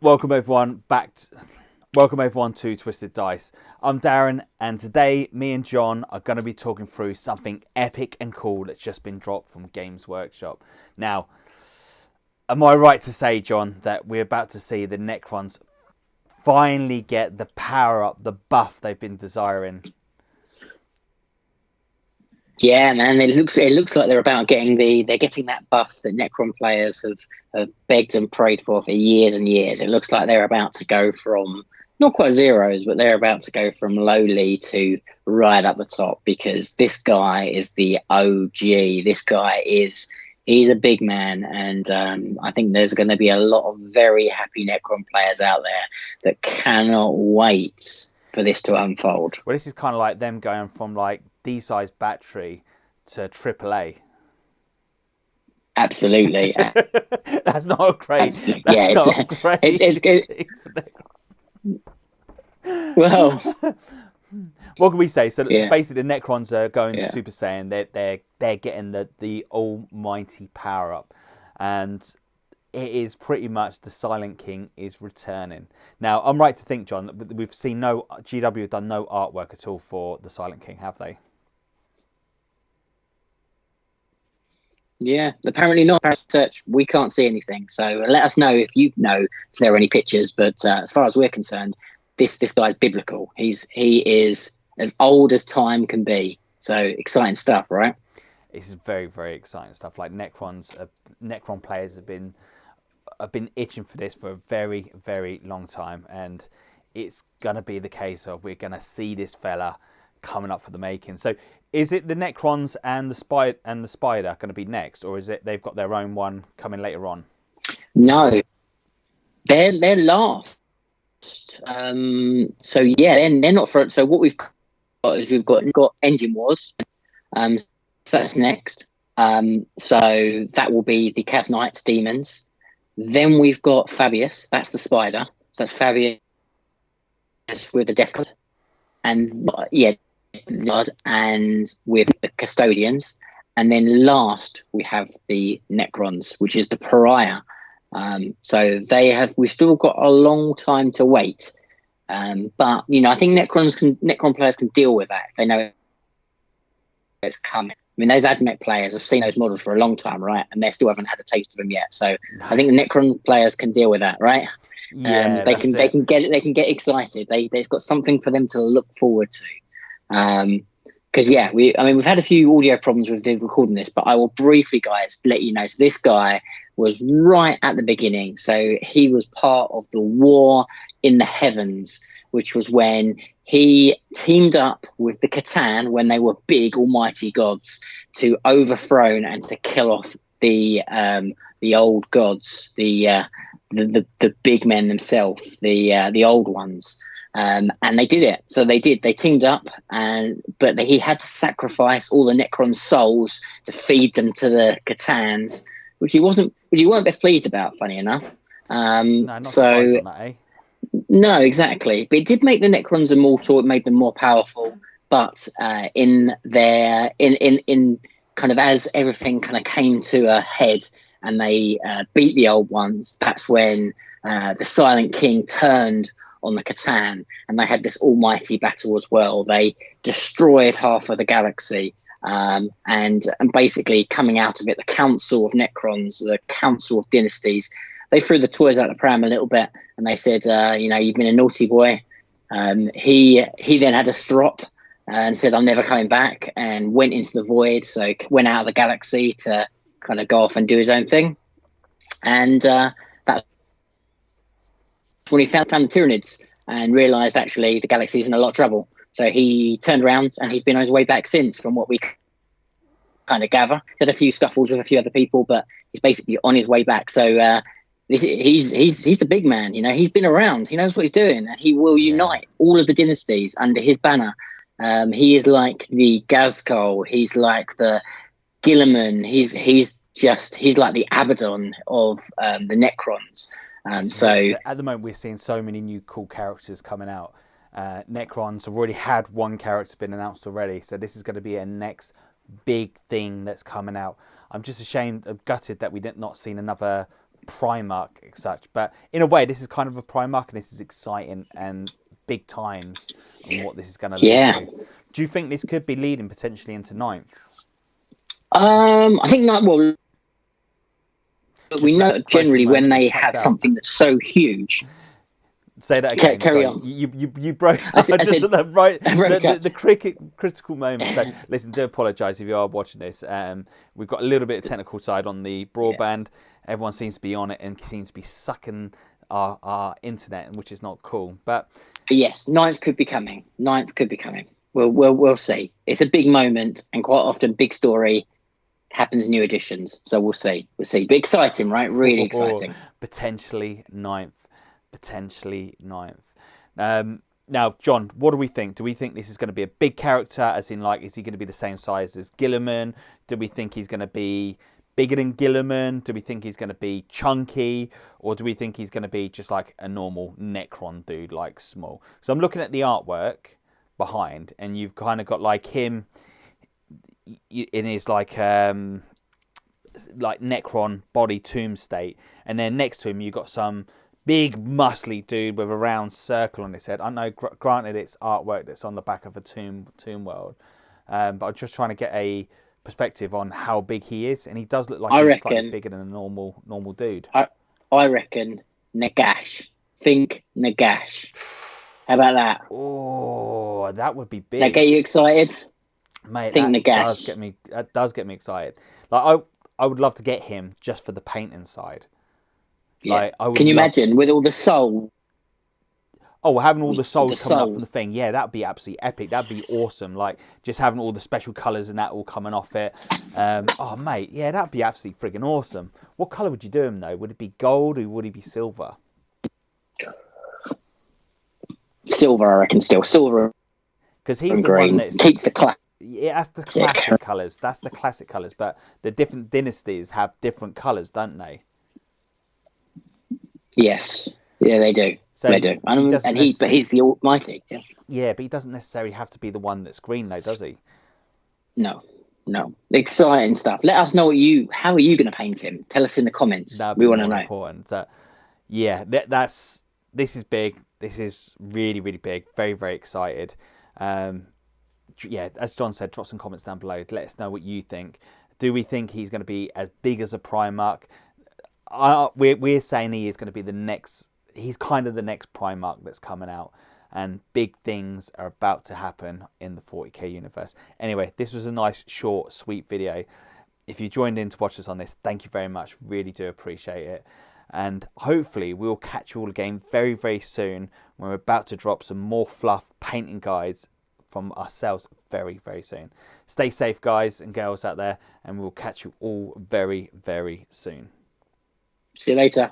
Welcome everyone welcome everyone to Twisted Dice. I'm Darren, and today me and John are going to be talking through something epic and cool that's just been dropped from Games Workshop. Now, am I right to say, John, that we're about to see the Necrons finally get the power up, the buff they've been desiring? Yeah, man, it looks like they're getting that buff that Necron players have begged and prayed for years and years. It looks like they're about to go from not quite zeros, but they're about to go from lowly to right up the top because this guy is the OG. He's a big man, and I think there's going to be a lot of very happy Necron players out there that cannot wait for this to unfold. Well, this is kind of like them going from like D-size battery to AAA. Absolutely. That's not a great. Absolutely. That's Yeah, not a great. it's good. Well, what can we say? So yeah, basically, the Necrons are going yeah. Super Saiyan. They're getting the almighty power up, and it is pretty much the Silent King is returning. Now, I'm right to think, John, that we've seen no GW have done no artwork at all for the Silent King, have they? Yeah, apparently not. Research, we can't see anything. So let us know if you know if there are any pictures. But as far as we're concerned, this guy's biblical. He is as old as time can be. So exciting stuff, right? This is very, very exciting stuff. Like Necron players have been itching for this for a very, very long time, and it's gonna be the case of we're gonna see this fella coming up for the making. So, is it the Necrons and the spider going to be next, or is it they've got their own one coming later on? No, they're last. So yeah, they're not for. So what we've got is we've got Engine Wars. So that's next. So that will be the Chaos Knights, demons. Then we've got Fabius. That's the spider. So that's Fabius with the Death God. And yeah, blood, and with the custodians. And then last we have the Necrons, which is the pariah. So we've still got a long time to wait. But I think Necron players can deal with that if they know it's coming. I mean, those AdMech players have seen those models for a long time, right? And they still haven't had a taste of them yet. So I think the Necron players can deal with that, right? Yeah, they can get excited. They've got something for them to look forward to. Because we've had a few audio problems with recording this, but I will briefly, guys, let you know. So this guy was right at the beginning. So he was part of the war in the heavens, which was when he teamed up with the Catan when they were big almighty gods to overthrow and to kill off the old gods, the big men themselves, the old ones. And they did it. So they teamed up, but he had to sacrifice all the Necron souls to feed them to the Catans, which he weren't best pleased about, funny enough. no, not surprised on that, eh? No, exactly. But it did make the Necrons immortal. It made them more powerful. But in kind of as everything kind of came to a head and they beat the old ones, that's when the Silent King turned on the Catan, and they had this almighty battle as well. They destroyed half of the galaxy, and basically coming out of it, the Council of Necrons, the Council of Dynasties, they threw the toys out the pram a little bit, and they said, you've been a naughty boy. He then had a strop and said, I'm never coming back, and went into the void, so went out of the galaxy to kind of go off and do his own thing. And that's when he found the Tyranids and realised actually the galaxy's in a lot of trouble. So he turned around and he's been on his way back since, from what we kind of gather. He had a few scuffles with a few other people, but he's basically on his way back. So he's the big man. He's been around. He knows what he's doing, and he will unite all of the dynasties under his banner. He is like the Gazkul. He's like the Gilliman. He's like the Abaddon of the Necrons. So at the moment, we're seeing so many new cool characters coming out. Necrons have already had one character been announced already, so this is going to be a next big thing that's coming out. I'm just gutted that we did not seen another Primarch as such. But in a way, this is kind of a Primarch, and this is exciting and big times and what this is going to lead Yeah. to. Do you think this could be leading potentially into 9th? I think not. Well, we know generally when they have something that's so huge. Say that again. Carry on. You broke. I said, the critical moment. So listen, do apologise if you are watching this. We've got a little bit of technical side on the broadband. Yeah. Everyone seems to be on it and seems to be sucking our internet, which is not cool. But yes, 9th could be coming. 9th could be coming. We'll see. It's a big moment, and quite often big story happens new editions. So we'll see. But exciting, right? Really exciting. Potentially 9th. Now, John, what do we think? Do we think this is going to be a big character, as in, like, is he going to be the same size as Guilliman? Do we think he's going to be bigger than Guilliman? Do we think he's going to be chunky? Or do we think he's going to be just like a normal Necron dude, like small? So I'm looking at the artwork behind, and you've kind of got like him in his like Necron body tomb state, and then next to him you've got some big muscly dude with a round circle on his head. I know, granted, it's artwork that's on the back of a tomb world, but I'm just trying to get a perspective on how big he is, and he does look like he's slightly bigger than a normal dude. I reckon Nagash. Think Nagash. How about that? Oh, that would be big. Does that get you excited? Mate, Think that Nagash. does get me excited. Like I would love to get him just for the painting side. Yeah. Like, can you imagine with all the soul? Oh, having all the souls coming up from the thing. Yeah, that'd be absolutely epic. That'd be awesome. Like, just having all the special colours and that all coming off it. Oh, mate, yeah, that'd be absolutely friggin' awesome. What colour would you do him, though? Would it be gold or would he be silver? Silver, I reckon, still. Silver. Because he's the green. One that keeps the class. Yeah, that's the classic colours. That's the classic colours. But the different dynasties have different colours, don't they? Yes. Yeah, they do. So they do. But he's the Almighty. Yeah. Yeah, but he doesn't necessarily have to be the one that's green, though, does he? No. Exciting stuff. Let us know how are you going to paint him? Tell us in the comments. We want to know. Important. Yeah, this is big. This is really, really big. Very, very excited. Yeah, as John said, drop some comments down below. Let us know what you think. Do we think he's going to be as big as a Primarch? We're saying he is going to be the next. He's kind of the next Primarch that's coming out, and big things are about to happen in the 40k universe. Anyway, this was a nice, short, sweet video. If you joined in to watch us on this, thank you very much. Really do appreciate it. And hopefully we'll catch you all again very, very soon when we're about to drop some more fluff painting guides from ourselves very, very soon. Stay safe, guys and girls out there, and we'll catch you all very, very soon. See you later.